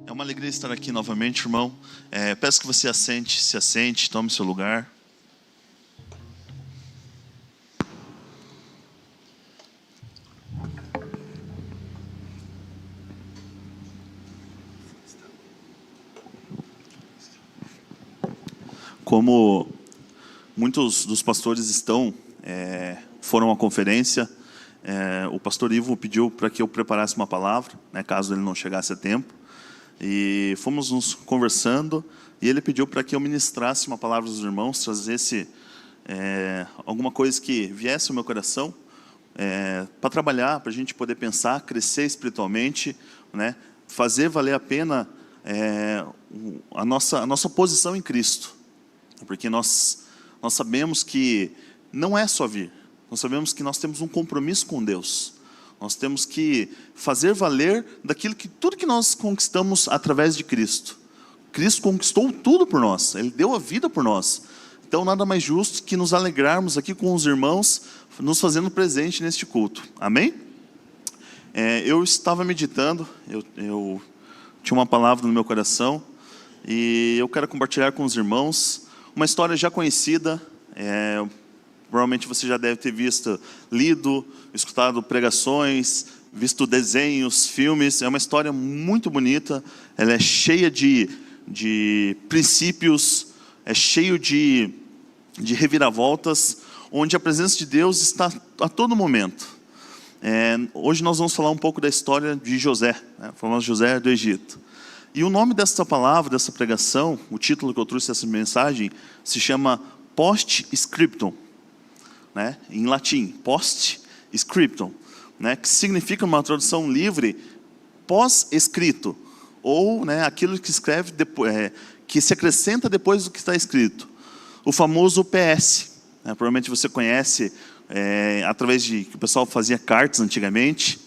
É uma alegria estar aqui novamente, irmão. Peço que você se assente, tome seu lugar. Como muitos dos pastores foram à conferência, o pastor Ivo pediu para que eu preparasse uma palavra, caso ele não chegasse a tempo. E fomos nos conversando, e ele pediu para que eu ministrasse uma palavra dos irmãos, trazesse alguma coisa que viesse ao meu coração, para trabalhar, para a gente poder pensar, crescer espiritualmente, fazer valer a pena a nossa posição em Cristo. Porque nós sabemos que não é só vir, nós sabemos que nós temos um compromisso com Deus. Nós temos que fazer valer tudo que nós conquistamos através de Cristo. Cristo conquistou tudo por nós, Ele deu a vida por nós. Então nada mais justo que nos alegrarmos aqui com os irmãos, nos fazendo presente neste culto. Amém? Eu estava meditando, eu tinha uma palavra no meu coração, e eu quero compartilhar com os irmãos uma história já conhecida. Provavelmente você já deve ter lido, escutado pregações, visto desenhos, filmes. É uma história muito bonita, ela é cheia de princípios, é cheio de reviravoltas, onde a presença de Deus está a todo momento. Hoje nós vamos falar um pouco da história de José, o famoso José do Egito. E o nome dessa palavra, dessa pregação, o título que eu trouxe dessa mensagem, se chama Post-Scriptum. Em latim, post-scriptum, que significa, uma tradução livre, pós-escrito, ou aquilo que escreve depois, que se acrescenta depois do que está escrito. O famoso PS, provavelmente você conhece, através de que o pessoal fazia cartas antigamente,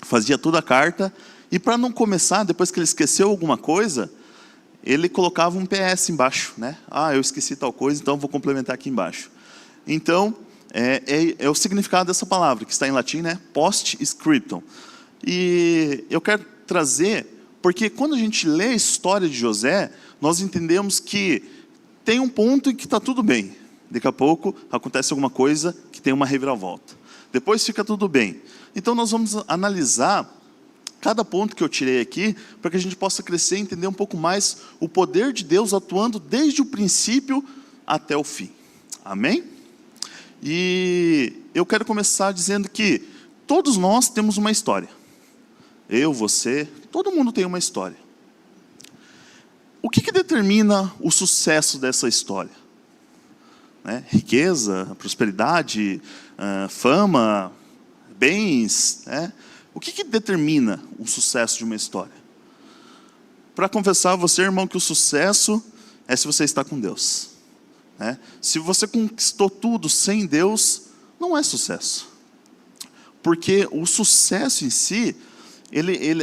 fazia toda a carta, e para não começar, depois que ele esqueceu alguma coisa, ele colocava um PS embaixo, eu esqueci tal coisa, então vou complementar aqui embaixo. Então, é o significado dessa palavra, que está em latim, post-scriptum. E eu quero trazer, porque quando a gente lê a história de José, nós entendemos que tem um ponto em que está tudo bem. Daqui a pouco acontece alguma coisa que tem uma reviravolta. Depois fica tudo bem. Então nós vamos analisar cada ponto que eu tirei aqui, para que a gente possa crescer e entender um pouco mais o poder de Deus atuando desde o princípio até o fim. Amém? E eu quero começar dizendo que todos nós temos uma história. Eu, você, todo mundo tem uma história. O que determina o sucesso dessa história? Riqueza, prosperidade, fama, bens, O que determina o sucesso de uma história? Para confessar a você, irmão, que o sucesso é se você está com Deus. Se você conquistou tudo sem Deus, não é sucesso. Porque o sucesso em si,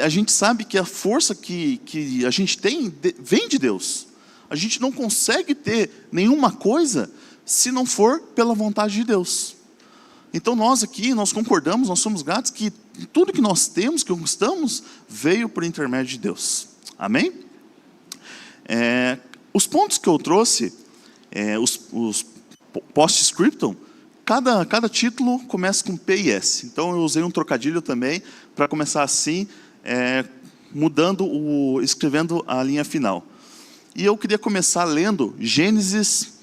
a gente sabe que a força que a gente tem vem de Deus. A gente não consegue ter nenhuma coisa se não for pela vontade de Deus. Então nós concordamos, nós somos gratos que tudo que nós temos, que conquistamos, veio por intermédio de Deus. Amém? Os pontos que eu trouxe, os post-scriptum, cada título começa com P e S. Então eu usei um trocadilho também, para começar assim, escrevendo a linha final. E eu queria começar lendo Gênesis,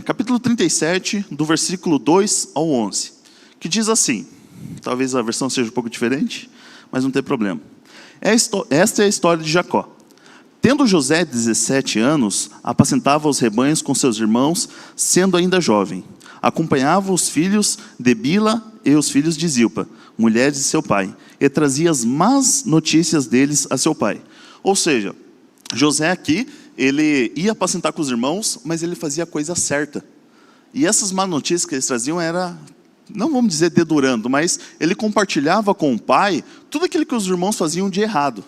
capítulo 37, do versículo 2 ao 11, que diz assim, talvez a versão seja um pouco diferente, mas não tem problema. Esta é a história de Jacó. Tendo José 17 anos, apacentava os rebanhos com seus irmãos, sendo ainda jovem. Acompanhava os filhos de Bila e os filhos de Zilpa, mulheres de seu pai, e trazia as más notícias deles a seu pai. Ou seja, José aqui, ele ia apacentar com os irmãos, mas ele fazia a coisa certa. E essas más notícias que eles traziam era, não vamos dizer dedurando, mas ele compartilhava com o pai tudo aquilo que os irmãos faziam de errado.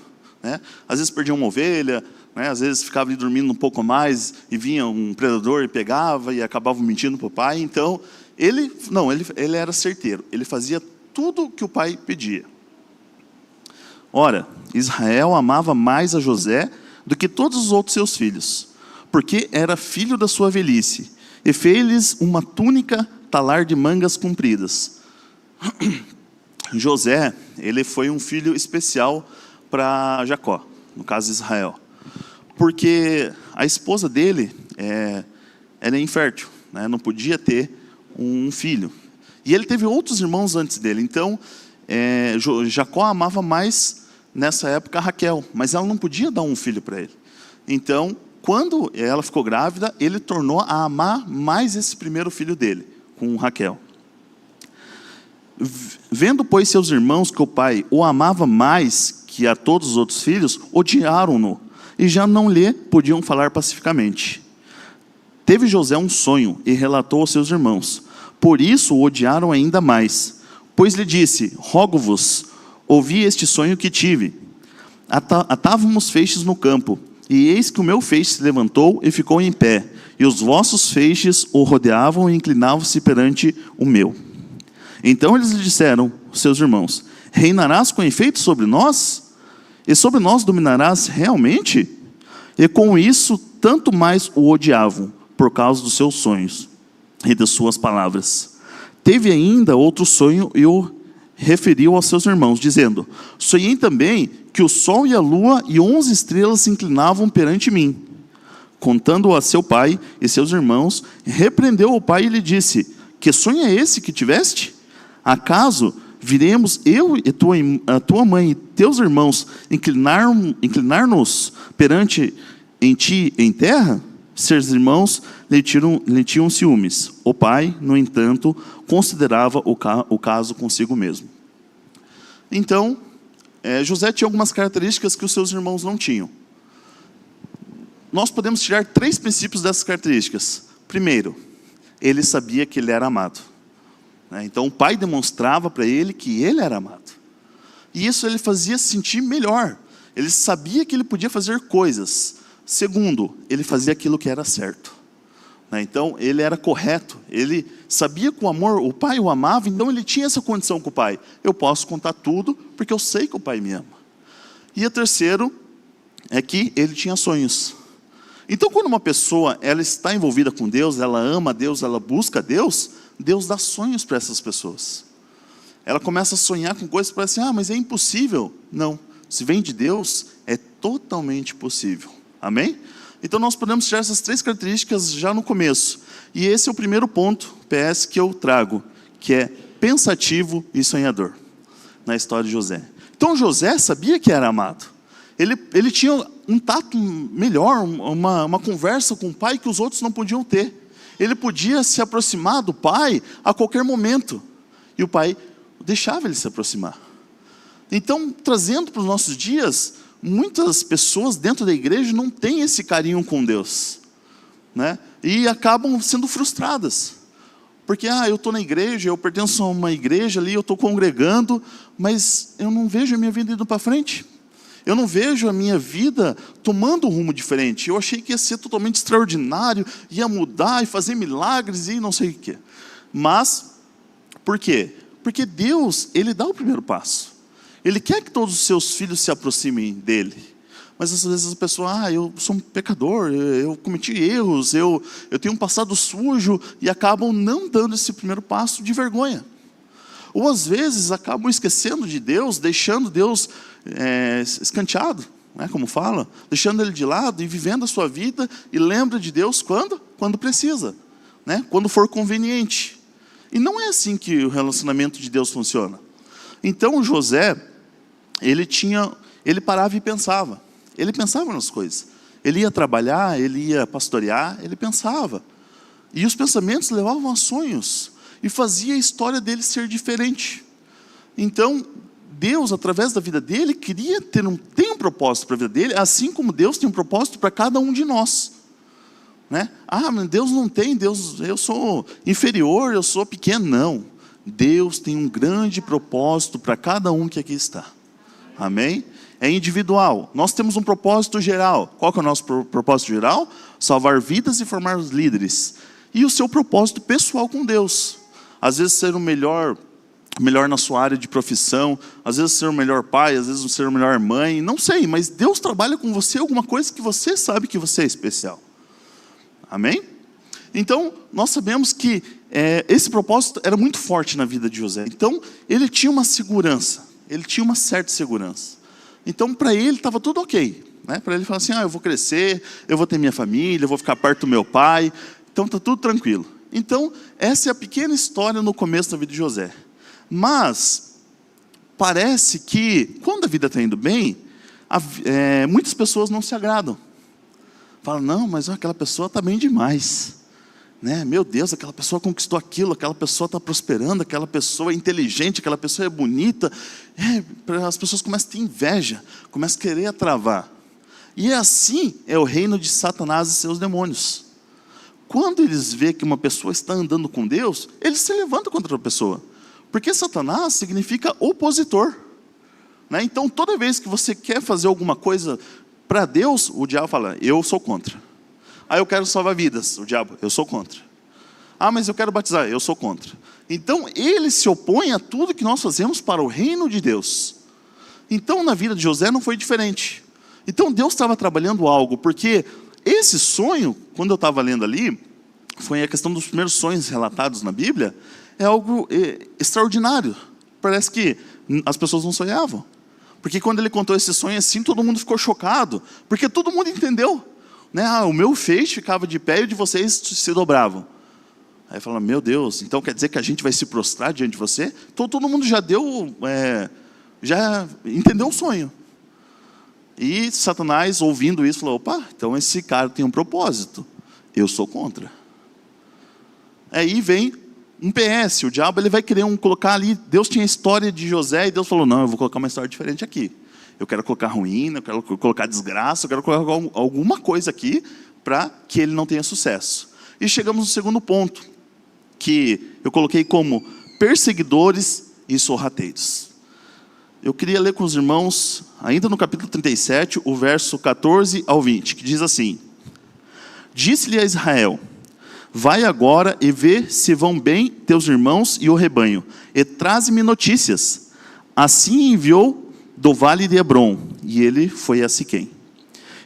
Às vezes perdiam uma ovelha, às vezes ficava ali dormindo um pouco mais, e vinha um predador e pegava, e acabava mentindo para o pai. Então, ele era certeiro, ele fazia tudo o que o pai pedia. Ora, Israel amava mais a José do que todos os outros seus filhos, porque era filho da sua velhice, e fez-lhes uma túnica talar de mangas compridas. José, ele foi um filho especial para Jacó, no caso Israel, porque a esposa dele era infértil, né? Não podia ter um filho. E ele teve outros irmãos antes dele, então Jacó amava mais nessa época a Raquel, mas ela não podia dar um filho para ele. Então, quando ela ficou grávida, ele tornou a amar mais esse primeiro filho dele, com Raquel. Vendo, pois, seus irmãos que o pai o amava mais que a todos os outros filhos, odiaram-no, e já não lhe podiam falar pacificamente. Teve José um sonho, e relatou aos seus irmãos. Por isso o odiaram ainda mais. Pois lhe disse, rogo-vos, ouvi este sonho que tive. Atávamos feixes no campo, e eis que o meu feixe se levantou e ficou em pé, e os vossos feixes o rodeavam e inclinavam-se perante o meu. Então eles lhe disseram, seus irmãos, reinarás com efeito sobre nós? E sobre nós dominarás realmente? E com isso, tanto mais o odiavam, por causa dos seus sonhos e das suas palavras. Teve ainda outro sonho e o referiu aos seus irmãos, dizendo, sonhei também que o sol e a lua e 11 estrelas se inclinavam perante mim. Contando-o a seu pai e seus irmãos, repreendeu o pai e lhe disse, que sonho é esse que tiveste? Acaso viremos eu e a tua mãe e teus irmãos inclinar-nos perante em ti em terra? Seus irmãos lhe tinham ciúmes. O pai, no entanto, considerava o caso consigo mesmo. Então, José tinha algumas características que os seus irmãos não tinham. Nós podemos tirar 3 princípios dessas características. Primeiro, ele sabia que ele era amado. Então o pai demonstrava para ele que ele era amado. E isso ele fazia se sentir melhor. Ele sabia que ele podia fazer coisas. Segundo, ele fazia aquilo que era certo. Então ele era correto. Ele sabia que o amor, o pai o amava, então ele tinha essa condição com o pai. Eu posso contar tudo porque eu sei que o pai me ama. E o terceiro é que ele tinha sonhos. Então quando uma pessoa ela está envolvida com Deus, ela ama Deus, ela busca Deus, Deus dá sonhos para essas pessoas. Ela começa a sonhar com coisas que parecem, mas é impossível. Não, se vem de Deus, é totalmente possível. Amém? Então nós podemos tirar essas 3 características já no começo. E esse é o primeiro ponto, PS, que eu trago, que é pensativo e sonhador, na história de José. Então José sabia que era amado. Ele tinha um tato melhor, uma conversa com o pai que os outros não podiam ter. Ele podia se aproximar do pai a qualquer momento. E o pai deixava ele se aproximar. Então, trazendo para os nossos dias, muitas pessoas dentro da igreja não têm esse carinho com Deus, né? E acabam sendo frustradas. Porque, eu estou na igreja, eu pertenço a uma igreja ali, eu estou congregando, mas eu não vejo a minha vida indo para frente. Eu não vejo a minha vida tomando um rumo diferente. Eu achei que ia ser totalmente extraordinário, ia mudar e fazer milagres e não sei o quê. Mas, por quê? Porque Deus, Ele dá o primeiro passo. Ele quer que todos os seus filhos se aproximem dEle. Mas às vezes a pessoa, eu sou um pecador, eu cometi erros, eu tenho um passado sujo, e acabam não dando esse primeiro passo de vergonha. Ou às vezes acabam esquecendo de Deus, deixando Deus escanteado, né, como fala, deixando Ele de lado e vivendo a sua vida, e lembra de Deus quando? Quando precisa, né, quando for conveniente. E não é assim que o relacionamento de Deus funciona. Então José, ele parava e pensava. Ele pensava nas coisas. Ele ia trabalhar, ele ia pastorear, ele pensava. E os pensamentos levavam a sonhos. E fazia a história dele ser diferente. Então, Deus, através da vida dele, queria tem um propósito para a vida dele, assim como Deus tem um propósito para cada um de nós. Né? Mas Deus não tem, eu sou inferior, eu sou pequeno. Não. Deus tem um grande propósito para cada um que aqui está. Amém? É individual. Nós temos um propósito geral. Qual que é o nosso propósito geral? Salvar vidas e formar os líderes. E o seu propósito pessoal com Deus. Às vezes ser o melhor melhor na sua área de profissão, às vezes ser o melhor pai, às vezes ser a melhor mãe, não sei, mas Deus trabalha com você alguma coisa que você sabe que você é especial. Amém? Então, nós sabemos que esse propósito era muito forte na vida de José. Então, ele tinha uma segurança, ele tinha uma certa segurança. Então, para ele, estava tudo ok. Né? Para ele falar assim, eu vou crescer, eu vou ter minha família, eu vou ficar perto do meu pai, então está tudo tranquilo. Então, essa é a pequena história no começo da vida de José. Mas, parece que, quando a vida está indo bem, muitas pessoas não se agradam. Falam, não, mas aquela pessoa está bem demais. Né? Meu Deus, aquela pessoa conquistou aquilo, aquela pessoa está prosperando, aquela pessoa é inteligente, aquela pessoa é bonita. As pessoas começam a ter inveja, começam a querer travar. E assim é o reino de Satanás e seus demônios. Quando eles veem que uma pessoa está andando com Deus, eles se levantam contra a pessoa. Porque Satanás significa opositor. Né? Então, toda vez que você quer fazer alguma coisa para Deus, o diabo fala, eu sou contra. Eu quero salvar vidas, o diabo, eu sou contra. Mas eu quero batizar, eu sou contra. Então, ele se opõe a tudo que nós fazemos para o reino de Deus. Então, na vida de José não foi diferente. Então, Deus estava trabalhando algo, porque esse sonho, quando eu estava lendo ali, foi a questão dos primeiros sonhos relatados na Bíblia, é algo extraordinário. Parece que as pessoas não sonhavam. Porque quando ele contou esse sonho assim, todo mundo ficou chocado. Porque todo mundo entendeu. Né? O meu feixe ficava de pé e o de vocês se dobravam. Aí fala, meu Deus, então quer dizer que a gente vai se prostrar diante de você? Então todo mundo já já entendeu o sonho. E Satanás, ouvindo isso, falou, opa, então esse cara tem um propósito. Eu sou contra. Aí vem um PS, o diabo ele vai querer colocar ali, Deus tinha a história de José, e Deus falou, não, eu vou colocar uma história diferente aqui. Eu quero colocar ruína, eu quero colocar desgraça, eu quero colocar alguma coisa aqui, para que ele não tenha sucesso. E chegamos no segundo ponto, que eu coloquei como perseguidores e sorrateiros. Eu queria ler com os irmãos, ainda no capítulo 37, o verso 14 ao 20, que diz assim, disse-lhe a Israel, vai agora e vê se vão bem teus irmãos e o rebanho, e traze-me notícias. Assim enviou do vale de Hebrom, e ele foi a Siquém.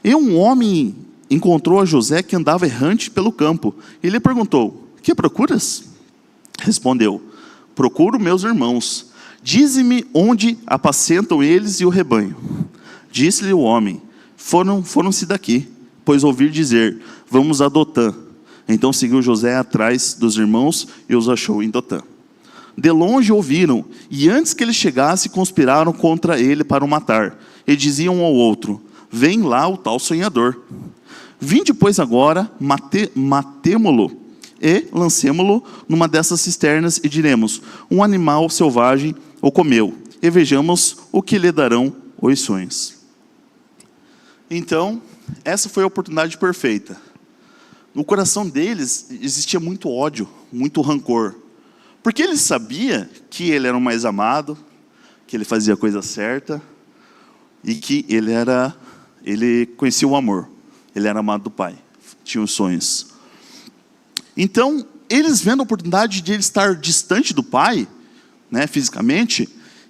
E um homem encontrou a José que andava errante pelo campo, e lhe perguntou, que procuras? Respondeu, procuro meus irmãos, dize-me onde apacentam eles e o rebanho. Disse-lhe o homem, foram-se daqui, pois ouvi dizer, vamos a Dotã. Então seguiu José atrás dos irmãos e os achou em Dotã. De longe ouviram, e antes que ele chegasse, conspiraram contra ele para o matar. E diziam um ao outro, vem lá o tal sonhador. Vinde, pois, agora, matemo-lo e lancemo-lo numa dessas cisternas e diremos, um animal selvagem o comeu, e vejamos o que lhe darão os sonhos. Então, essa foi a oportunidade perfeita. No coração deles existia muito ódio, muito rancor. Porque ele sabia que ele era o mais amado, que ele fazia a coisa certa, e que ele conhecia o amor. Ele era amado do Pai, tinha os sonhos. Então, eles vendo a oportunidade de ele estar distante do Pai, né, fisicamente,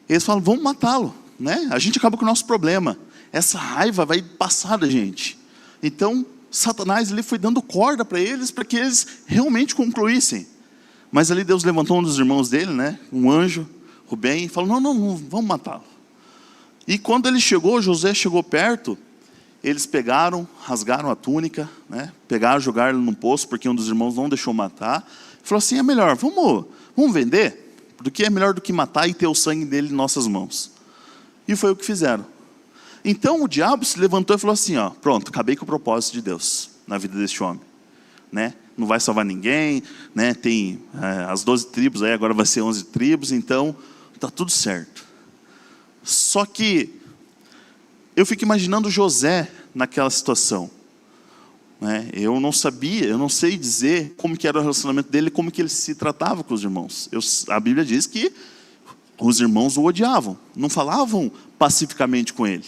eles falam, vamos matá-lo. Né? A gente acaba com o nosso problema. Essa raiva vai passar da gente. Então, Satanás ele foi dando corda para eles, para que eles realmente concluíssem. Mas ali Deus levantou um dos irmãos dele, né, um anjo, Rubem, e falou, não, vamos matá-lo. E quando ele chegou, José chegou perto, eles pegaram, rasgaram a túnica, né, pegaram, jogaram ele num poço, porque um dos irmãos não deixou matar. Falou assim, é melhor, vamos vender, porque é melhor do que matar e ter o sangue dele em nossas mãos. E foi o que fizeram. Então o diabo se levantou e falou assim, pronto, acabei com o propósito de Deus na vida deste homem. Né? Não vai salvar ninguém, né? Tem as 12 tribos, aí agora vai ser 11 tribos, então está tudo certo. Só que eu fico imaginando José naquela situação. Né? Eu não sei dizer como que era o relacionamento dele, como que ele se tratava com os irmãos. A Bíblia diz que os irmãos o odiavam, não falavam pacificamente com ele.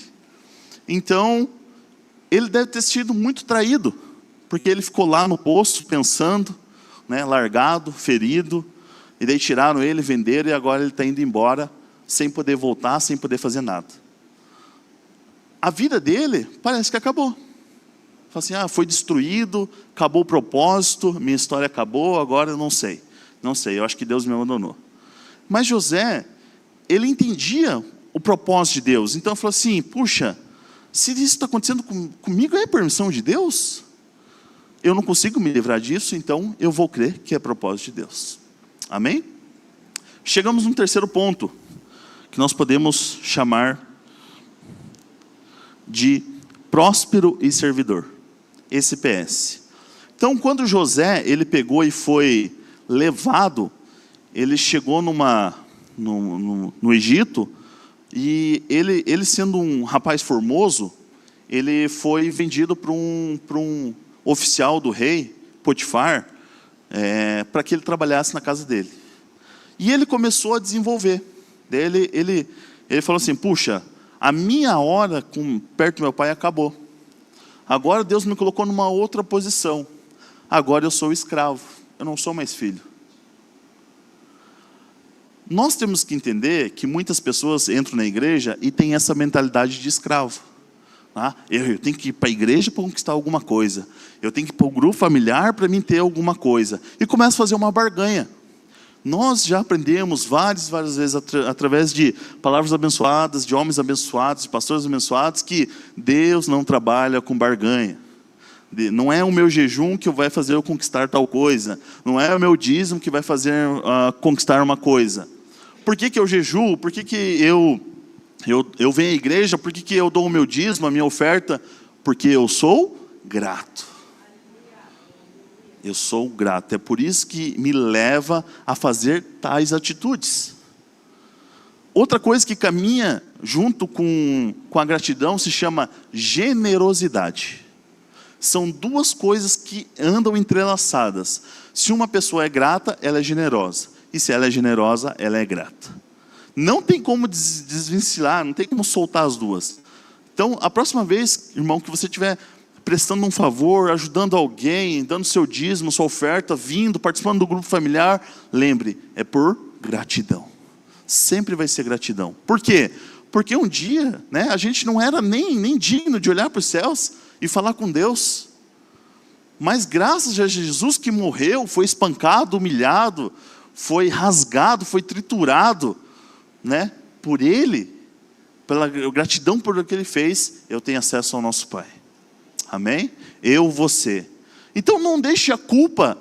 Então, ele deve ter sido muito traído, porque ele ficou lá no poço pensando, né, largado, ferido, e daí tiraram ele, venderam, e agora ele está indo embora, sem poder voltar, sem poder fazer nada. A vida dele parece que acabou. Fala assim, foi destruído, acabou o propósito, minha história acabou, agora eu não sei. Não sei, eu acho que Deus me abandonou. Mas José, ele entendia o propósito de Deus. Então ele falou assim, puxa, se isso está acontecendo comigo, é permissão de Deus? Eu não consigo me livrar disso, então eu vou crer que é propósito de Deus. Amém? Chegamos num terceiro ponto, que nós podemos chamar de próspero e servidor. Esse PS. Então, quando José, ele pegou e foi levado, ele chegou no Egito, e ele sendo um rapaz formoso, ele foi vendido para um oficial do rei, Potifar, para que ele trabalhasse na casa dele. E ele começou a desenvolver. Daí ele falou assim, puxa, a minha hora perto do meu pai acabou. Agora Deus me colocou numa outra posição. Agora eu sou escravo, eu não sou mais filho. Nós temos que entender que muitas pessoas entram na igreja e têm essa mentalidade de escravo. Eu tenho que ir para a igreja para conquistar alguma coisa. Eu tenho que ir para o grupo familiar para mim ter alguma coisa. E começa a fazer uma barganha. Nós já aprendemos várias vezes, através de palavras abençoadas, de homens abençoados, de pastores abençoados, que Deus não trabalha com barganha. Não é o meu jejum que vai fazer eu conquistar tal coisa. Não é o meu dízimo que vai fazer conquistar uma coisa. Por que eu jejuo? Por que eu venho à igreja? Por que eu dou o meu dízimo, a minha oferta? Porque eu sou grato. Eu sou grato. É por isso que me leva a fazer tais atitudes. Outra coisa que caminha junto com a gratidão se chama generosidade. São duas coisas que andam entrelaçadas. Se uma pessoa é grata, ela é generosa. E se ela é generosa, ela é grata. Não tem como desvencilhar, não tem como soltar as duas. Então, a próxima vez, irmão, que você estiver prestando um favor, ajudando alguém, dando seu dízimo, sua oferta, vindo, participando do grupo familiar, lembre, é por gratidão. Sempre vai ser gratidão. Por quê? Porque um dia, a gente não era nem digno de olhar para os céus e falar com Deus. Mas graças a Jesus que morreu, foi espancado, humilhado, foi rasgado, foi triturado, por Ele, pela gratidão por o que Ele fez, eu tenho acesso ao nosso Pai. Amém? Eu, você. Então não deixe a culpa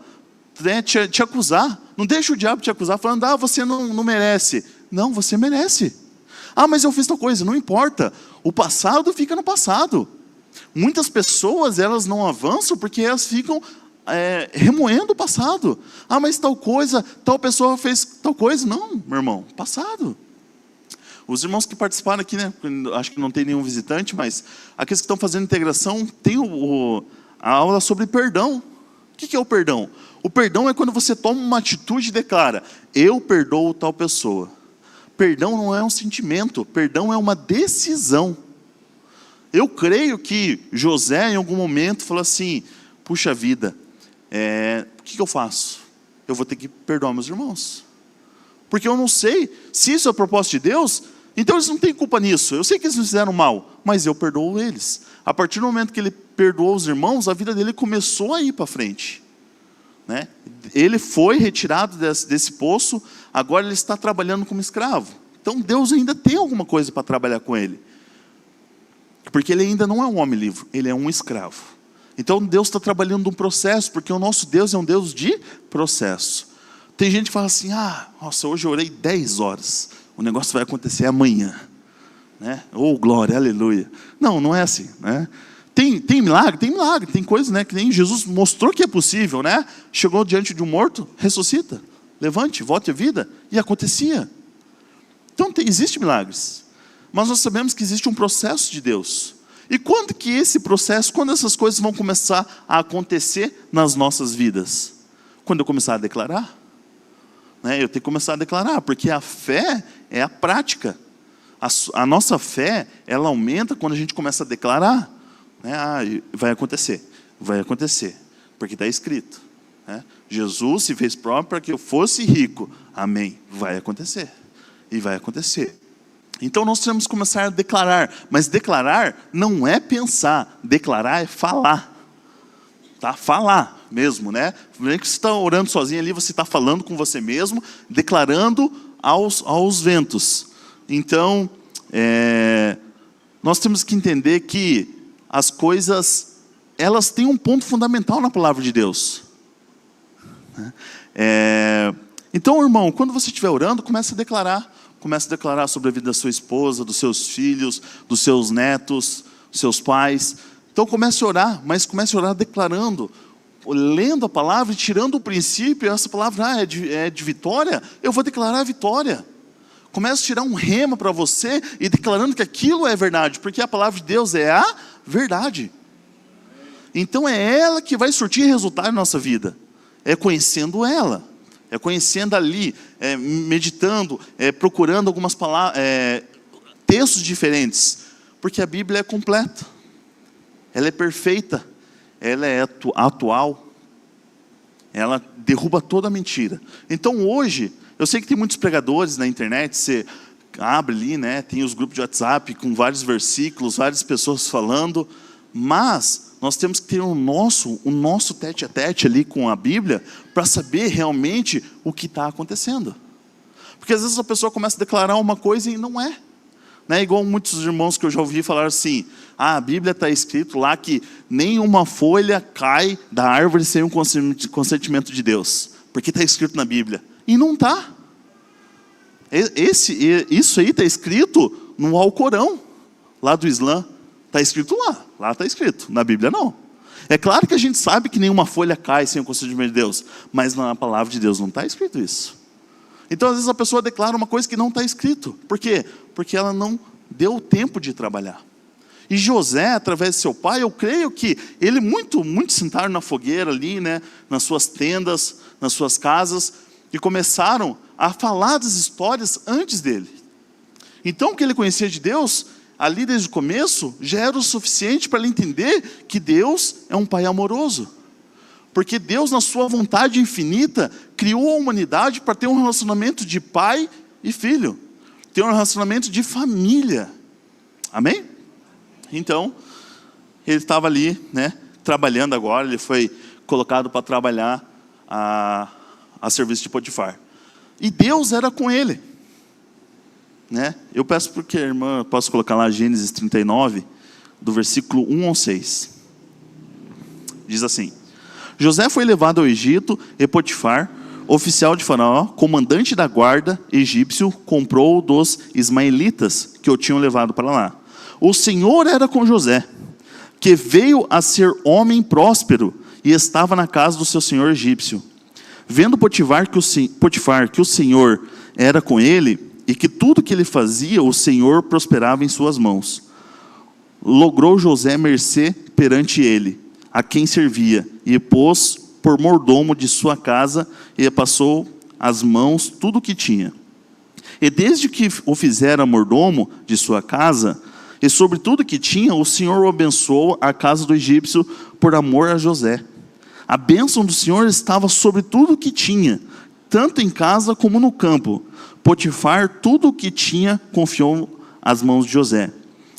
te acusar. Não deixe o diabo te acusar, falando, você não merece. Não, você merece. Mas eu fiz tal coisa. Não importa. O passado fica no passado. Muitas pessoas, elas não avançam porque elas ficam remoendo o passado. Mas tal pessoa fez tal coisa. Não, meu irmão, passado. Os irmãos que participaram aqui, acho que não tem nenhum visitante, mas aqueles que estão fazendo integração, tem a aula sobre perdão. O que é o perdão? O perdão é quando você toma uma atitude e declara, eu perdoo tal pessoa. Perdão não é um sentimento, perdão é uma decisão. Eu creio que José, em algum momento, falou assim, puxa vida, o que eu faço? Eu vou ter que perdoar meus irmãos. Porque eu não sei se isso é o propósito de Deus, então eles não têm culpa nisso. Eu sei que eles me fizeram mal, mas eu perdoo eles. A partir do momento que ele perdoou os irmãos, a vida dele começou a ir para frente. Ele foi retirado desse poço, agora ele está trabalhando como escravo. Então Deus ainda tem alguma coisa para trabalhar com ele. Porque ele ainda não é um homem livre, ele é um escravo. Então Deus está trabalhando um processo, porque o nosso Deus é um Deus de processo. Tem gente que fala assim, nossa, hoje eu orei 10 horas, o negócio vai acontecer amanhã. Glória, aleluia. Não é assim. Tem milagre? Tem milagre, tem coisa que nem Jesus mostrou que é possível. Chegou diante de um morto, ressuscita, levante, volte à vida, e acontecia. Então existe milagres, mas nós sabemos que existe um processo de Deus. E quando que esse processo, quando essas coisas vão começar a acontecer nas nossas vidas? Quando eu começar a declarar. Eu tenho que começar a declarar, porque a fé é a prática. A nossa fé, ela aumenta quando a gente começa a declarar. Vai acontecer, porque está escrito. Jesus se fez próprio para que eu fosse rico. Amém. Vai acontecer. E vai acontecer. Então nós temos que começar a declarar. Mas declarar não é pensar. Declarar é falar. Tá? Falar mesmo, né? Não é que você está orando sozinho ali, você está falando com você mesmo, declarando aos ventos. Então, nós temos que entender que as coisas, elas têm um ponto fundamental na palavra de Deus. Então, irmão, quando você estiver orando, comece a declarar. Comece a declarar sobre a vida da sua esposa, dos seus filhos, dos seus netos, dos seus pais. Então comece a orar, mas comece a orar declarando, lendo a palavra e tirando o princípio. Essa palavra é de vitória, eu vou declarar a vitória. Comece a tirar um rema para você e declarando que aquilo é verdade, porque a palavra de Deus é a verdade. Então é ela que vai surtir resultado na nossa vida. É conhecendo ela, é conhecendo ali, meditando, procurando algumas palavras, textos diferentes, porque a Bíblia é completa. Ela é perfeita, ela é atual, ela derruba toda a mentira. Então hoje, eu sei que tem muitos pregadores na internet, você abre ali, né, tem os grupos de WhatsApp com vários versículos, várias pessoas falando, mas nós temos que ter o nosso tete a tete ali com a Bíblia, para saber realmente o que está acontecendo. Porque às vezes a pessoa começa a declarar uma coisa e não é. Não é igual muitos irmãos que eu já ouvi falar assim, a Bíblia está escrito lá que nenhuma folha cai da árvore sem um consentimento de Deus, porque está escrito na Bíblia, e não está. Isso aí está escrito no Alcorão, lá do Islã, está escrito lá está escrito, na Bíblia não. É claro que a gente sabe que nenhuma folha cai sem o consentimento de Deus, mas na palavra de Deus não está escrito isso. Então, às vezes, a pessoa declara uma coisa que não está escrito. Por quê? Porque ela não deu tempo de trabalhar. E José, através de seu pai, eu creio que ele muito sentaram na fogueira ali, né, nas suas tendas, nas suas casas, e começaram a falar das histórias antes dele. Então, o que ele conhecia de Deus, ali desde o começo, já era o suficiente para ele entender que Deus é um pai amoroso. Porque Deus, na sua vontade infinita, criou a humanidade para ter um relacionamento de pai e filho. Ter um relacionamento de família. Amém? Então, ele estava ali, né, trabalhando agora, ele foi colocado para trabalhar a serviço de Potifar. E Deus era com ele. Né? Eu peço porque a irmã, posso colocar lá Gênesis 39, do versículo 1 ao 6. Diz assim: José foi levado ao Egito e Potifar, oficial de Faraó, comandante da guarda egípcio, comprou dos ismaelitas que o tinham levado para lá. O Senhor era com José, que veio a ser homem próspero e estava na casa do seu senhor egípcio. Vendo Potifar que o Senhor era com ele e que tudo que ele fazia, o Senhor prosperava em suas mãos. Logrou José mercê perante ele, a quem servia, e pôs por mordomo de sua casa, e passou as mãos tudo o que tinha. E desde que o fizera mordomo de sua casa, e sobre tudo que tinha, o Senhor o abençoou a casa do egípcio por amor a José. A bênção do Senhor estava sobre tudo o que tinha, tanto em casa como no campo. Potifar tudo o que tinha confiou às mãos de José,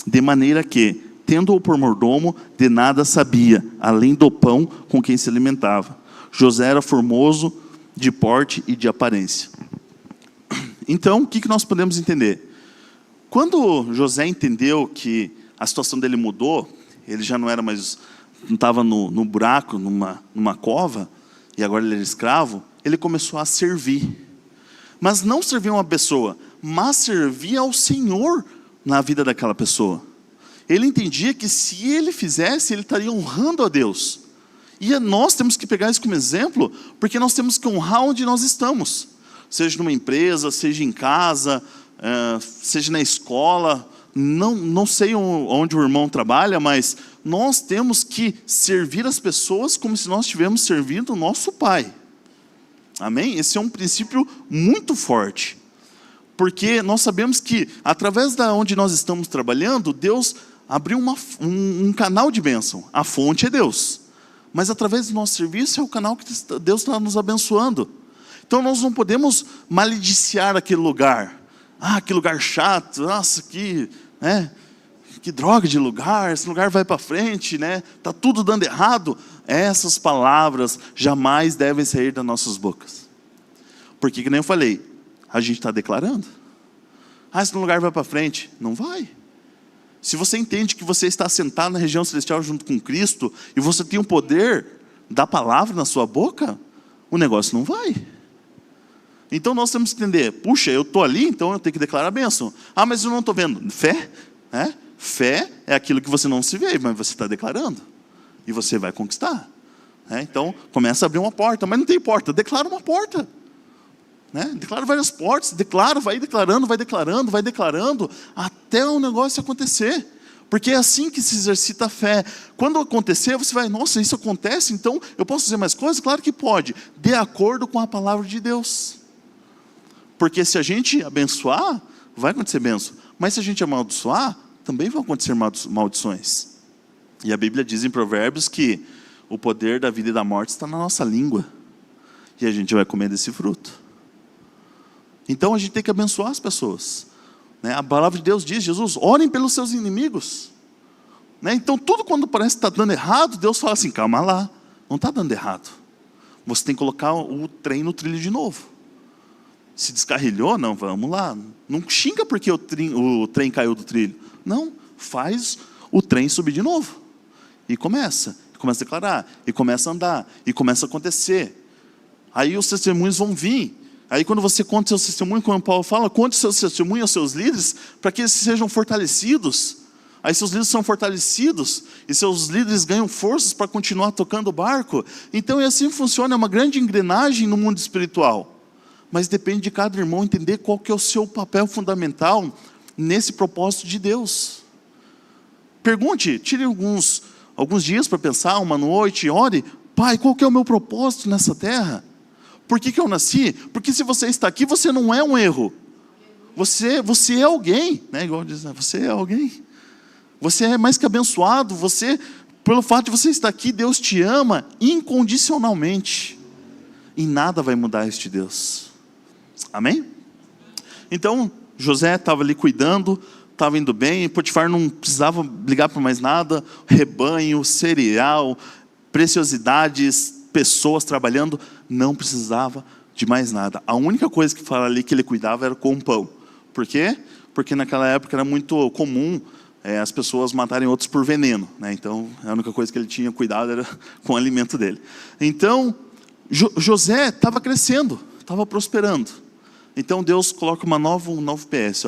de maneira que, tendo-o por mordomo, de nada sabia, além do pão com quem se alimentava. José era formoso de porte e de aparência. Então, o que nós podemos entender? Quando José entendeu que a situação dele mudou, ele já não era mais, não estava no buraco, numa cova, e agora ele era escravo, ele começou a servir. Mas não servir uma pessoa, mas servir ao Senhor na vida daquela pessoa. Ele entendia que se ele fizesse, ele estaria honrando a Deus. E nós temos que pegar isso como exemplo, porque nós temos que honrar onde nós estamos. Seja numa empresa, seja em casa, seja na escola, não sei onde o irmão trabalha, mas nós temos que servir as pessoas como se nós estivéssemos servindo o nosso Pai. Amém? Esse é um princípio muito forte. Porque nós sabemos que, através da onde nós estamos trabalhando, Deus abriu um canal de bênção. A fonte é Deus. mas através do nosso serviço é o canal que Deus está nos abençoando. Então nós não podemos malediciar aquele lugar. Que lugar chato, nossa, que droga de lugar, esse lugar vai para frente, está tudo dando errado. Essas palavras jamais devem sair das nossas bocas. Porque, que nem eu falei, a gente está declarando. Esse lugar vai para frente. Não vai. Se você entende que você está sentado na região celestial junto com Cristo, e você tem o poder da palavra na sua boca, o negócio não vai. Então nós temos que entender, puxa, eu estou ali, então eu tenho que declarar a bênção. Mas eu não estou vendo. Fé? Fé é aquilo que você não se vê, mas você está declarando. E você vai conquistar. Então começa a abrir uma porta, mas não tem porta, declara uma porta. Declara várias portas, vai declarando, até o negócio acontecer. Porque é assim que se exercita a fé. Quando acontecer, você vai, nossa, isso acontece, então eu posso fazer mais coisas? Claro que pode, de acordo com a palavra de Deus. Porque se a gente abençoar, vai acontecer bênção. Mas se a gente amaldiçoar, também vão acontecer maldições. E a Bíblia diz em Provérbios que o poder da vida e da morte está na nossa língua. E a gente vai comer desse fruto. Então a gente tem que abençoar as pessoas. A palavra de Deus diz, Jesus, orem pelos seus inimigos. Então tudo quando parece que está dando errado, Deus fala assim, calma lá, não está dando errado. Você tem que colocar o trem no trilho de novo. Se descarrilhou, não, vamos lá. Não xinga porque o trem caiu do trilho. Não, faz o trem subir de novo. E começa a declarar, e começa a andar, e começa a acontecer. Aí os testemunhos vão vir. Aí quando você conta seu testemunho, como Paulo fala, conte seu testemunho aos seus líderes, para que eles sejam fortalecidos. Aí seus líderes são fortalecidos, e seus líderes ganham forças para continuar tocando o barco. Então é assim que funciona, é uma grande engrenagem no mundo espiritual. Mas depende de cada irmão entender qual que é o seu papel fundamental nesse propósito de Deus. Pergunte, tire alguns dias para pensar, uma noite, ore, Pai, qual que é o meu propósito nessa terra? Por que eu nasci? Porque se você está aqui, você não é um erro. Você é alguém, igual diz, você é alguém. Você é mais que abençoado. Pelo fato de você estar aqui, Deus te ama incondicionalmente. E nada vai mudar isso de Deus. Amém? Então, José estava ali cuidando, estava indo bem, Potifar não precisava ligar para mais nada, rebanho, cereal, preciosidades, pessoas trabalhando, não precisava de mais nada. A única coisa que fala ali que ele cuidava era com o pão. Por quê? Porque naquela época era muito comum as pessoas matarem outros por veneno. Então, a única coisa que ele tinha cuidado era com o alimento dele. Então, José estava crescendo, estava prosperando. Então, Deus coloca um novo PS.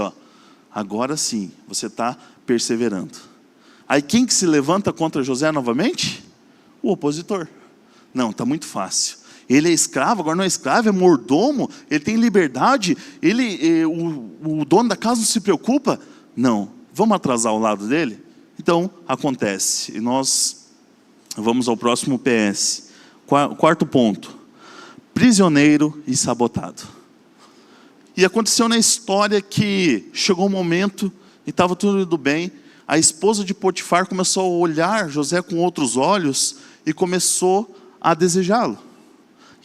Agora sim, você está perseverando. Aí, quem que se levanta contra José novamente? O opositor. Não, está muito fácil. Ele é escravo, agora não é escravo, é mordomo, ele tem liberdade, o dono da casa não se preocupa. Não, vamos atrasar o lado dele? Então, acontece. E nós vamos ao próximo PS. Quarto ponto. Prisioneiro e sabotado. E aconteceu na história que chegou um momento, e estava tudo indo bem, a esposa de Potifar começou a olhar José com outros olhos, e começou a desejá-lo.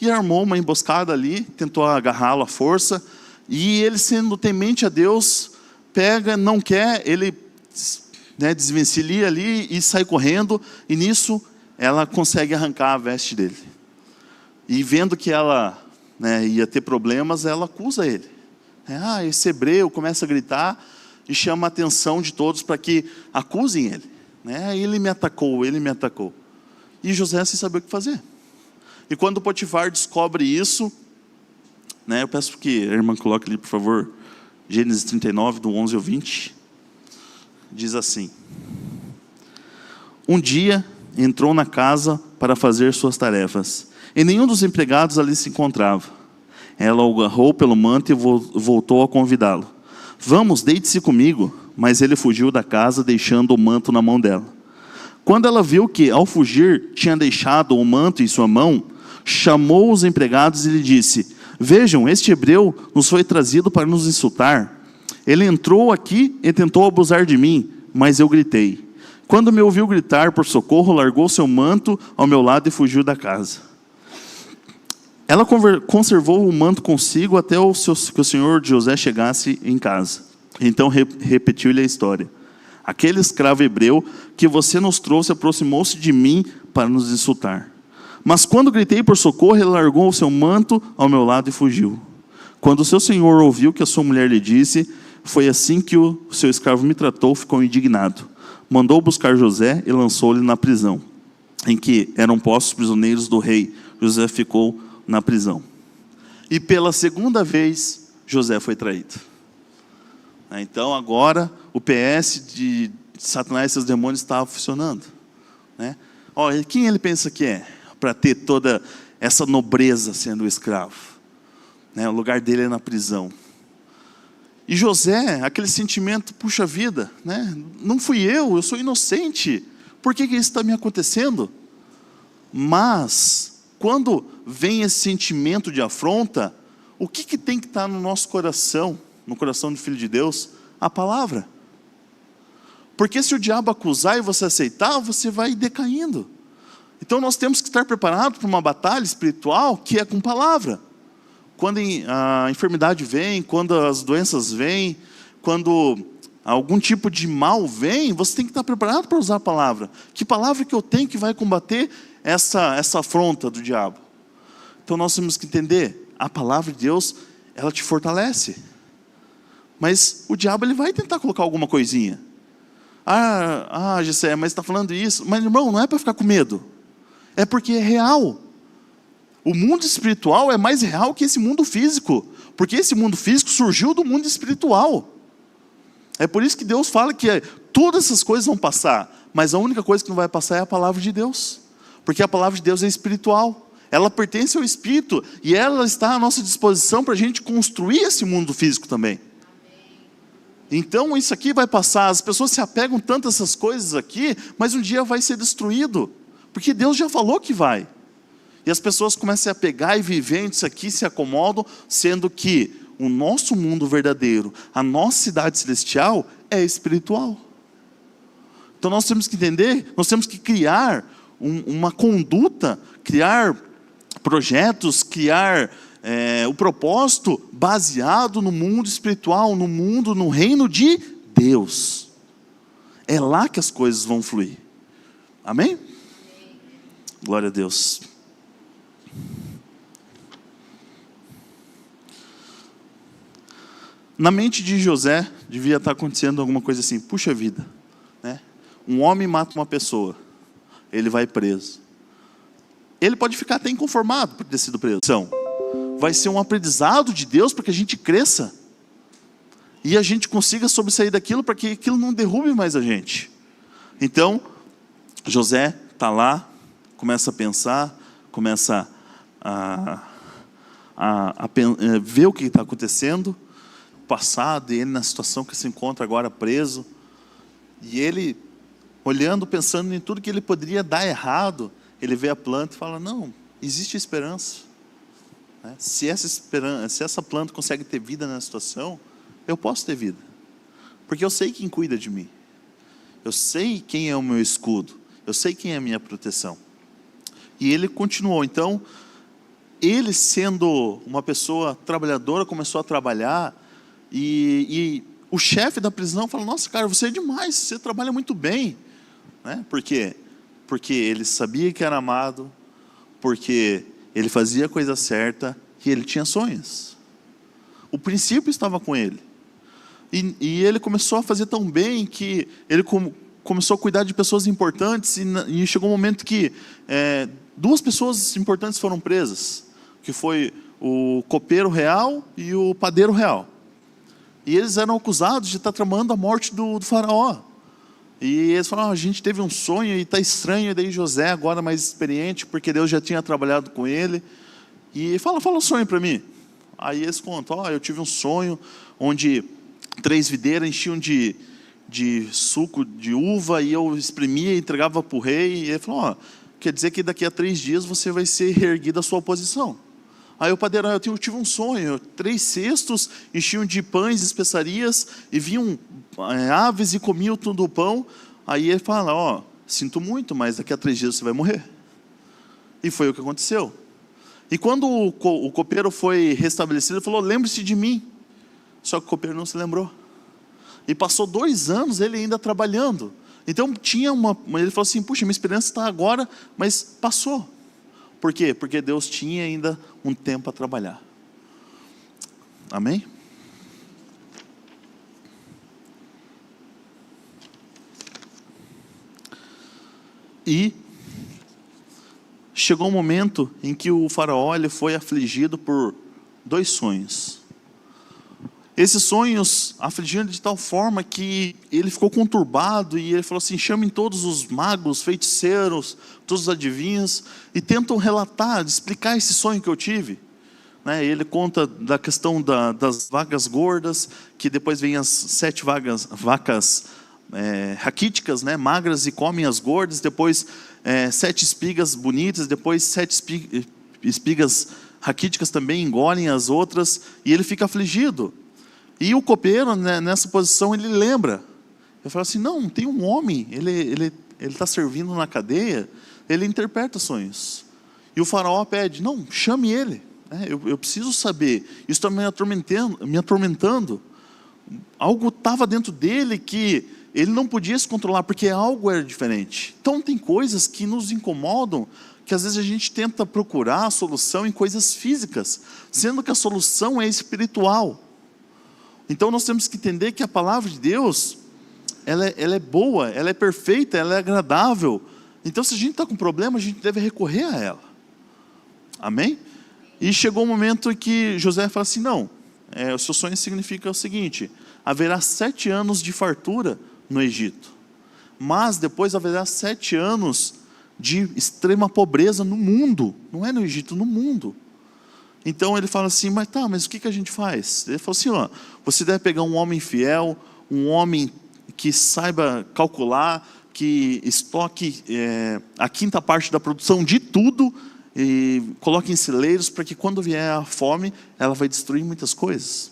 E armou uma emboscada ali, tentou agarrá-lo à força, e ele, sendo temente a Deus, pega, não quer, ele desvencilha ali e sai correndo, e nisso ela consegue arrancar a veste dele. E vendo que ela ia ter problemas, ela acusa ele. Esse hebreu, começa a gritar e chama a atenção de todos para que acusem ele. Ele me atacou. E José sem saber o que fazer. E quando Potifar descobre isso, eu peço que a irmã coloque ali, por favor, Gênesis 39, do 11 ao 20. Diz assim: Um dia entrou na casa para fazer suas tarefas, e nenhum dos empregados ali se encontrava. Ela o agarrou pelo manto e voltou a convidá-lo. Vamos, deite-se comigo. Mas ele fugiu da casa, deixando o manto na mão dela. Quando ela viu que, ao fugir, tinha deixado o manto em sua mão, chamou os empregados e lhe disse: Vejam, este hebreu nos foi trazido para nos insultar. Ele entrou aqui e tentou abusar de mim, mas eu gritei. Quando me ouviu gritar por socorro, largou seu manto ao meu lado e fugiu da casa. Ela conservou o manto consigo até que o senhor de José chegasse em casa. Então repetiu-lhe a história. Aquele escravo hebreu que você nos trouxe aproximou-se de mim para nos insultar. Mas quando gritei por socorro, ele largou o seu manto ao meu lado e fugiu. Quando o seu senhor ouviu que a sua mulher lhe disse, foi assim que o seu escravo me tratou, ficou indignado. Mandou buscar José e lançou-lhe na prisão, em que eram postos prisioneiros do rei. José ficou na prisão. E pela segunda vez, José foi traído. Então agora o PS de Satanás e seus demônios estava funcionando. Olha, quem ele pensa que é? Para ter toda essa nobreza sendo escravo. O lugar dele é na prisão. E José, aquele sentimento, puxa vida, não fui eu sou inocente. Por que isso está me acontecendo? Mas, quando vem esse sentimento de afronta, o que tem que estar no nosso coração, no coração do Filho de Deus? A palavra. Porque se o diabo acusar e você aceitar, você vai decaindo. Então nós temos que estar preparados para uma batalha espiritual que é com palavra. Quando a enfermidade vem, quando as doenças vêm, quando algum tipo de mal vem, você tem que estar preparado para usar a palavra. Que palavra que eu tenho que vai combater essa afronta do diabo? Então nós temos que entender, a palavra de Deus, ela te fortalece. Mas o diabo ele vai tentar colocar alguma coisinha. Gessé, mas está falando isso. Mas irmão, não é para ficar com medo. É porque é real. O mundo espiritual é mais real que esse mundo físico. Porque esse mundo físico surgiu do mundo espiritual. É por isso que Deus fala que todas essas coisas vão passar. Mas a única coisa que não vai passar é a palavra de Deus. Porque a palavra de Deus é espiritual. Ela pertence ao Espírito. E ela está à nossa disposição para a gente construir esse mundo físico também. Então isso aqui vai passar. As pessoas se apegam tanto a essas coisas aqui, mas um dia vai ser destruído. Porque Deus já falou que vai. E as pessoas começam a pegar e viver isso aqui, se acomodam, sendo que o nosso mundo verdadeiro, a nossa cidade celestial é espiritual. Então nós temos que entender, nós temos que criar uma conduta, criar projetos, criar o propósito baseado no mundo espiritual, no reino de Deus. É lá que as coisas vão fluir. Amém? Glória a Deus. Na mente de José, devia estar acontecendo alguma coisa assim, puxa vida, um homem mata uma pessoa, ele vai preso. Ele pode ficar até inconformado por ter sido preso. Vai ser um aprendizado de Deus para que a gente cresça. E a gente consiga sobressair daquilo para que aquilo não derrube mais a gente. Então, José está lá, começa a pensar, começa a ver o que está acontecendo, passado, e ele na situação que se encontra agora preso, e ele olhando, pensando em tudo que ele poderia dar errado, ele vê a planta e fala, não, existe esperança. Se essa planta consegue ter vida na situação, eu posso ter vida, porque eu sei quem cuida de mim, eu sei quem é o meu escudo, eu sei quem é a minha proteção. E ele continuou. Então, ele sendo uma pessoa trabalhadora, começou a trabalhar, e o chefe da prisão falou, nossa cara, você é demais, você trabalha muito bem. Por quê? Porque ele sabia que era amado, porque ele fazia a coisa certa, e ele tinha sonhos. O princípio estava com ele. E ele começou a fazer tão bem, que ele começou a cuidar de pessoas importantes, e chegou um momento que duas pessoas importantes foram presas, que foi o copeiro real e o padeiro real. E eles eram acusados de estar tramando a morte do faraó. E eles falaram, a gente teve um sonho e está estranho. E daí José, agora mais experiente, porque Deus já tinha trabalhado com ele, e fala o sonho para mim. Aí eles contam, eu tive um sonho onde 3 videiras enchiam de suco de uva, e eu exprimia e entregava para o rei. E ele falou, quer dizer que daqui a 3 dias você vai ser reerguido da sua posição. Aí o padeiro, eu tive um sonho, 3 cestos enchiam de pães e especiarias, e vinham aves e comiam todo o pão. Aí ele fala, ó, sinto muito, mas daqui a 3 dias você vai morrer. E foi o que aconteceu. E quando o copeiro foi restabelecido, ele falou, lembre-se de mim. Só que o copeiro não se lembrou. E passou 2 anos ele ainda trabalhando. Então ele falou assim, puxa, minha esperança está agora, mas passou. Por quê? Porque Deus tinha ainda um tempo a trabalhar. Amém? E chegou um momento em que o faraó ele foi afligido por 2 sonhos. Esses sonhos afligiram de tal forma que ele ficou conturbado e ele falou assim, chamem todos os magos, feiticeiros, todos os adivinhos e tentam relatar, explicar esse sonho que eu tive. Ele conta da questão das vacas gordas, que depois vem as 7 vacas raquíticas, magras e comem as gordas, depois 7 espigas bonitas, depois 7 espigas raquíticas também engolem as outras, e ele fica afligido. E o copeiro, nessa posição, ele lembra. Ele fala assim, não, tem um homem, ele está servindo na cadeia, ele interpreta sonhos. E o faraó pede, não, chame ele, eu preciso saber, isso está me atormentando. Algo estava dentro dele que ele não podia se controlar, porque algo era diferente. Então tem coisas que nos incomodam, que às vezes a gente tenta procurar a solução em coisas físicas, sendo que a solução é espiritual. Então nós temos que entender que a palavra de Deus, ela é boa, ela é perfeita, ela é agradável. Então se a gente está com problema, a gente deve recorrer a ela. Amém? E chegou um momento em que José fala assim, não, o seu sonho significa o seguinte, haverá 7 anos de fartura no Egito, mas depois haverá 7 anos de extrema pobreza no mundo, não é no Egito, no mundo. Então ele fala assim, mas o que a gente faz? Ele falou assim, você deve pegar um homem fiel, um homem que saiba calcular, que estoque a 5ª parte da produção de tudo, e coloque em celeiros, para que quando vier a fome, ela vai destruir muitas coisas.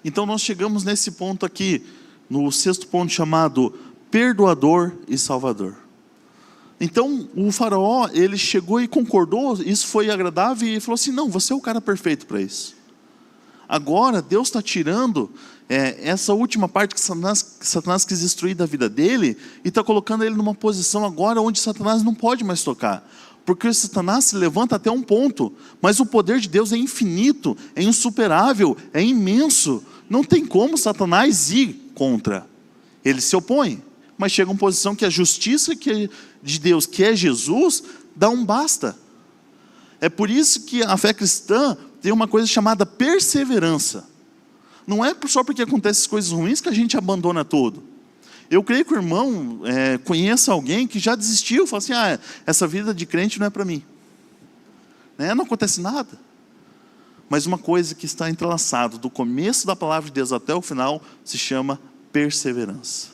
Então nós chegamos nesse ponto aqui, no 6º ponto chamado perdoador e salvador. Então o faraó, ele chegou e concordou, isso foi agradável, e falou assim, não, você é o cara perfeito para isso. Agora Deus está tirando essa última parte que Satanás quis destruir da vida dele, e está colocando ele numa posição agora onde Satanás não pode mais tocar. Porque Satanás se levanta até um ponto, mas o poder de Deus é infinito, é insuperável, é imenso. Não tem como Satanás ir contra. Ele se opõe, mas chega uma posição que a justiça de Deus, que é Jesus, dá um basta. É por isso que a fé cristã tem uma coisa chamada perseverança. Não é só porque acontecem coisas ruins que a gente abandona tudo. Eu creio que o irmão conheça alguém que já desistiu, fala assim, essa vida de crente não é para mim. Não acontece nada. Mas uma coisa que está entrelaçada do começo da palavra de Deus até o final, se chama perseverança.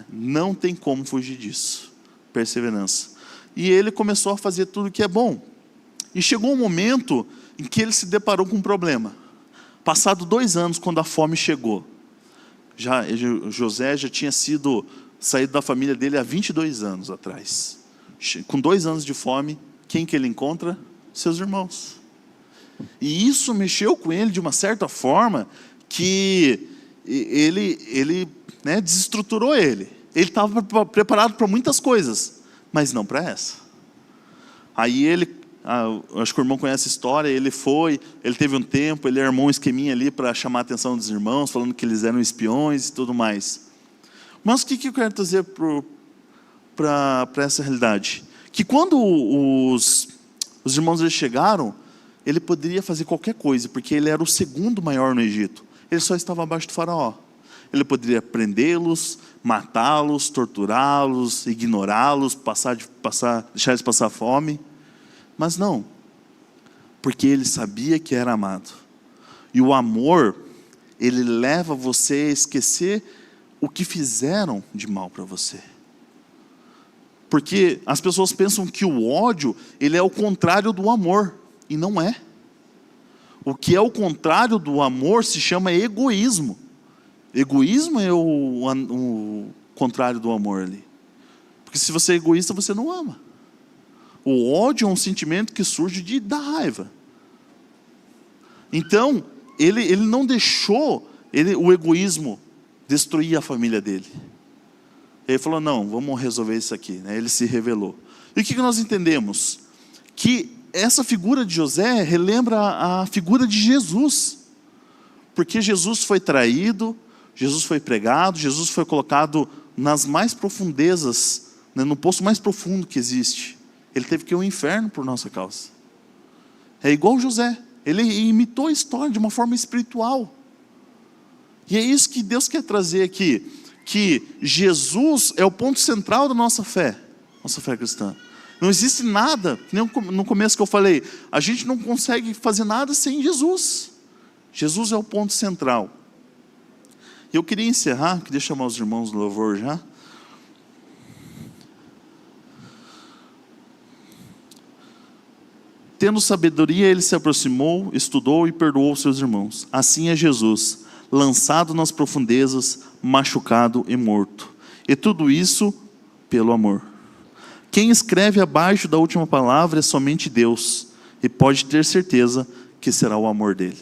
Não tem como fugir disso. Perseverança. E ele começou a fazer tudo que é bom. E chegou um momento em que ele se deparou com um problema. Passado 2 anos, quando a fome chegou, José já tinha saído da família dele há 22 anos atrás. Com 2 anos de fome, quem que ele encontra? Seus irmãos. E isso mexeu com ele de uma certa forma que ele desestruturou ele. Ele estava preparado para muitas coisas, mas não para essa. Aí acho que o irmão conhece a história, ele teve um tempo, ele armou um esqueminha ali para chamar a atenção dos irmãos, falando que eles eram espiões e tudo mais. Mas o que eu quero trazer para essa realidade? Que quando os irmãos eles chegaram, ele poderia fazer qualquer coisa, porque ele era o 2º maior no Egito. Ele só estava abaixo do faraó. Ele poderia prendê-los, matá-los, torturá-los, ignorá-los, deixar eles passar fome. Mas não, porque ele sabia que era amado. E o amor, ele leva você a esquecer o que fizeram de mal para você. Porque as pessoas pensam que o ódio, ele é o contrário do amor, e não é. O que é o contrário do amor se chama egoísmo. Egoísmo é o contrário do amor ali. Porque se você é egoísta, você não ama. O ódio é um sentimento que surge da raiva. Então, ele não deixou o egoísmo destruir a família dele. Ele falou, não, vamos resolver isso aqui. Ele se revelou. E o que nós entendemos? Que essa figura de José relembra a figura de Jesus. Porque Jesus foi traído, Jesus foi pregado, Jesus foi colocado nas mais profundezas, no poço mais profundo que existe. Ele teve que ir ao inferno por nossa causa. É igual José. Ele imitou a história de uma forma espiritual. E é isso que Deus quer trazer aqui. Que Jesus é o ponto central da nossa fé cristã. Não existe nada, nem no começo que eu falei, a gente não consegue fazer nada sem Jesus. Jesus é o ponto central. Eu queria encerrar, queria chamar os irmãos do louvor já. Tendo sabedoria, ele se aproximou, estudou e perdoou seus irmãos. Assim é Jesus, lançado nas profundezas, machucado e morto. E tudo isso pelo amor. Quem escreve abaixo da última palavra é somente Deus. E pode ter certeza que será o amor dele.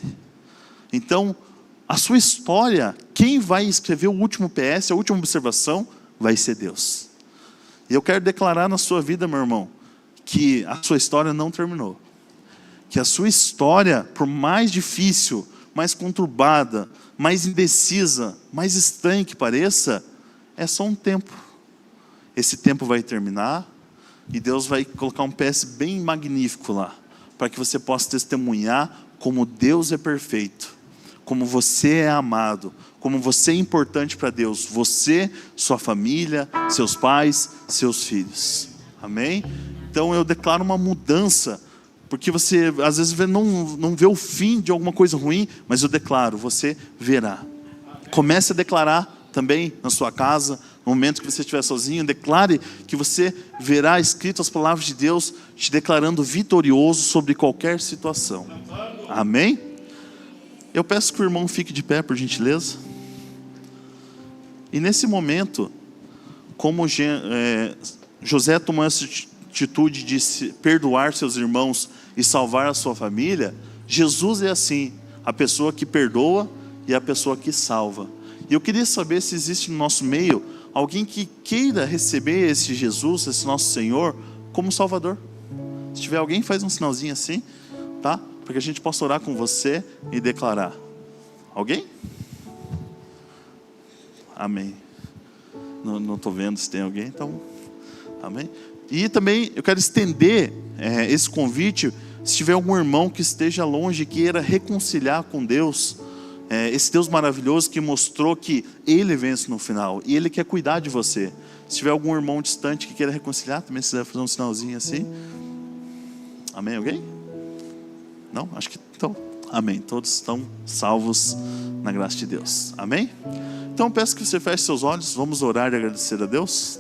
Então, a sua história, quem vai escrever o último PS, a última observação, vai ser Deus. E eu quero declarar na sua vida, meu irmão, que a sua história não terminou. Que a sua história, por mais difícil, mais conturbada, mais indecisa, mais estranha que pareça, é só um tempo. Esse tempo vai terminar e Deus vai colocar um PS bem magnífico lá, para que você possa testemunhar como Deus é perfeito, como você é amado, como você é importante para Deus, você, sua família, seus pais, seus filhos. Amém? Então eu declaro uma mudança, porque você às vezes não vê o fim de alguma coisa ruim, mas eu declaro, você verá. Comece a declarar também na sua casa, no momento que você estiver sozinho, declare que você verá escrito as palavras de Deus, te declarando vitorioso sobre qualquer situação. Amém? Eu peço que o irmão fique de pé, por gentileza. E nesse momento, como José tomou essa atitude de perdoar seus irmãos e salvar a sua família, Jesus é assim, a pessoa que perdoa e a pessoa que salva. E eu queria saber se existe no nosso meio alguém que queira receber esse Jesus, esse nosso Senhor, como Salvador. Se tiver alguém, faz um sinalzinho assim, tá? Para que a gente possa orar com você e declarar. Alguém? Amém. Não estou vendo se tem alguém, então... Amém? E também eu quero estender esse convite, se tiver algum irmão que esteja longe e queira reconciliar com Deus, esse Deus maravilhoso que mostrou que Ele vence no final, e Ele quer cuidar de você. Se tiver algum irmão distante que queira reconciliar, também se quiser fazer um sinalzinho assim. Amém? Alguém? Não? Acho que então. Amém. Todos estão salvos na graça de Deus. Amém? Então eu peço que você feche seus olhos, vamos orar e agradecer a Deus.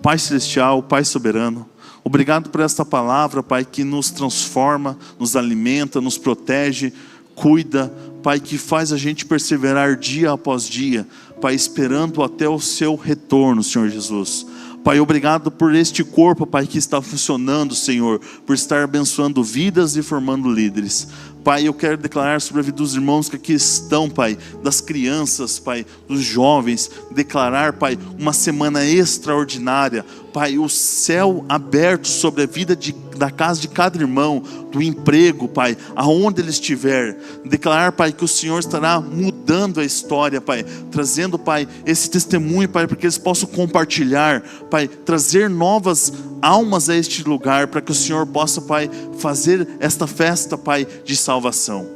Pai Celestial, Pai Soberano, obrigado por esta palavra, Pai, que nos transforma, nos alimenta, nos protege, cuida, Pai, que faz a gente perseverar dia após dia, Pai, esperando até o seu retorno, Senhor Jesus. Pai, obrigado por este corpo, Pai, que está funcionando, Senhor, por estar abençoando vidas e formando líderes. Pai, eu quero declarar sobre a vida dos irmãos que aqui estão, Pai, das crianças, Pai, dos jovens, declarar, Pai, uma semana extraordinária, Pai, o céu aberto sobre a vida da casa de cada irmão, do emprego, Pai, aonde ele estiver, declarar, Pai, que o Senhor estará mudando a história, Pai, trazendo, Pai, esse testemunho, Pai, para que eles possam compartilhar, Pai, trazer novas almas a este lugar, para que o Senhor possa, Pai, fazer esta festa, Pai, de salvação.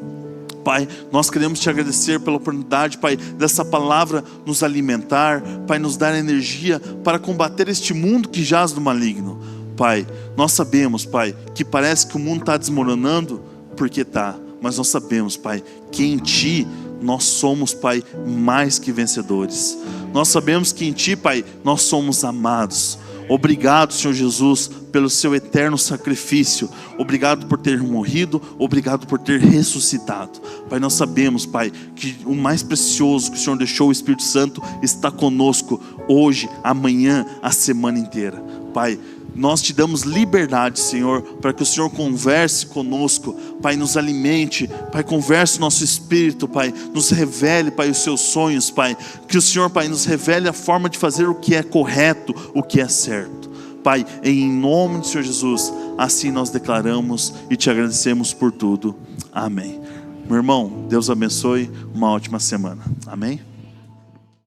Pai, nós queremos te agradecer pela oportunidade, Pai, dessa palavra nos alimentar, Pai, nos dar energia para combater este mundo que jaz do maligno. Pai, nós sabemos, Pai, que parece que o mundo está desmoronando, porque está, mas nós sabemos, Pai, que em Ti nós somos, Pai, mais que vencedores. Nós sabemos que em Ti, Pai, nós somos amados. Obrigado, Senhor Jesus, pelo seu eterno sacrifício. Obrigado por ter morrido, obrigado por ter ressuscitado. Pai, nós sabemos, Pai, que o mais precioso que o Senhor deixou, o Espírito Santo, está conosco hoje, amanhã, a semana inteira. Pai, nós te damos liberdade, Senhor, para que o Senhor converse conosco, Pai, nos alimente, Pai, converse o nosso espírito, Pai, nos revele, Pai, os seus sonhos, Pai, que o Senhor, Pai, nos revele a forma de fazer o que é correto, o que é certo. Pai, em nome do Senhor Jesus, assim nós declaramos e te agradecemos por tudo. Amém. Meu irmão, Deus abençoe, uma ótima semana. Amém.